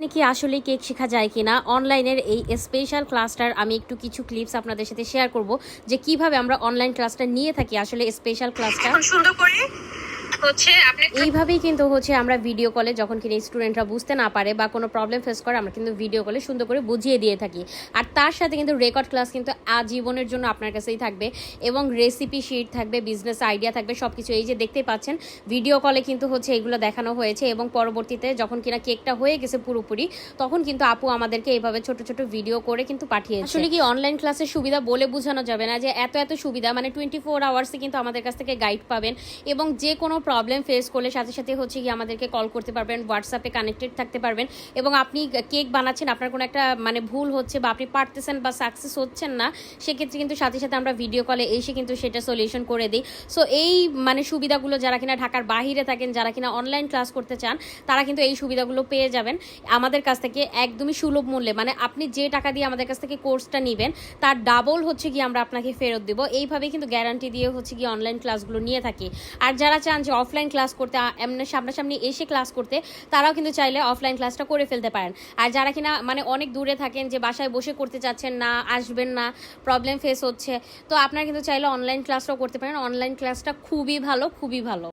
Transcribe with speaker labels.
Speaker 1: কি আসলে কেক শেখা যায় কিনা অনলাইনের এই স্পেশাল ক্লাসটার আমি একটু কিছু ক্লিপস আপনাদের সাথে শেয়ার করব যে কিভাবে আমরা অনলাইন ক্লাসটা নিয়ে থাকি আসলে স্পেশাল ক্লাসটা
Speaker 2: সুন্দর করে হচ্ছে আপনি
Speaker 1: এইভাবেই কিন্তু আমরা ভিডিও কলে যখন কিনা স্টুডেন্টরা বুঝতে না পারে বা কোনো প্রবলেম ফেস করে আমরা কিন্তু ভিডিও কলে সুন্দর করে বুঝিয়ে দিয়ে থাকি। আর তার সাথে কিন্তু রেকর্ড ক্লাস কিন্তু আজীবনের জন্য আপনার কাছেই থাকবে এবং রেসিপি শিট থাকবে, বিজনেস আইডিয়া থাকবে, সব কিছু এই যে দেখতেই পাচ্ছেন ভিডিও কলে কিন্তু এগুলো দেখানো হয়েছে এবং পরবর্তীতে যখন কিনা কেকটা হয়ে গেছে পুরোপুরি তখন কিন্তু আপু আমাদেরকে এইভাবে ছোট ছোট ভিডিও করে কিন্তু পাঠিয়েছে। আসলে কি অনলাইন ক্লাসের সুবিধা বলে বোঝানো যাবে না যে এত এত সুবিধা, মানে 24 আওয়ার্সে কিন্তু আমাদের কাছ থেকে গাইড পাবেন এবং যে কোনো প্রবলেম ফেস করলে সাথে সাথে গিয়ে আমাদেরকে কল করতে পারবেন, হোয়াটসঅ্যাপে কানেক্টেড থাকতে পারবেন এবং আপনি কেক বানাচ্ছেন, আপনার কোনো একটা মানে ভুল হচ্ছে বা আপনি পারতেছেন বা সাকসেস হচ্ছেন না, সেক্ষেত্রে কিন্তু সাথে সাথে আমরা ভিডিও কলে এসে কিন্তু সেটা সলিউশন করে দিই। সো এই মানে সুবিধাগুলো যারা কিনা ঢাকার বাহিরে থাকেন, যারা কিনা অনলাইন ক্লাস করতে চান, তারা কিন্তু এই সুবিধাগুলো পেয়ে যাবেন আমাদের কাছ থেকে একদমই সুলভ মূল্যে। মানে আপনি যে টাকা দিয়ে আমাদের কাছ থেকে কোর্সটা নেবেন তার ডাবল গিয়ে আমরা আপনাকে ফেরত দেবো। এইভাবেই কিন্তু গ্যারান্টি দিয়ে গিয়ে অনলাইন ক্লাসগুলো নিয়ে থাকি। আর যারা চান যে অফলাইন ক্লাস করতে, এমনি সামনাসামনি এসে ক্লাস করতে, তারাও কিন্তু চাইলে অফলাইন ক্লাসটা করে ফেলতে পারেন। আর যারা কিনা মানে অনেক দূরে থাকেন, যে বাসায় বসে করতে চাচ্ছেন না, আসবেন না, প্রবলেম ফেস হচ্ছে, তো আপনারা কিন্তু চাইলে অনলাইন ক্লাসটাও করতে পারেন। অনলাইন ক্লাসটা খুবই ভালো, খুবই ভালো।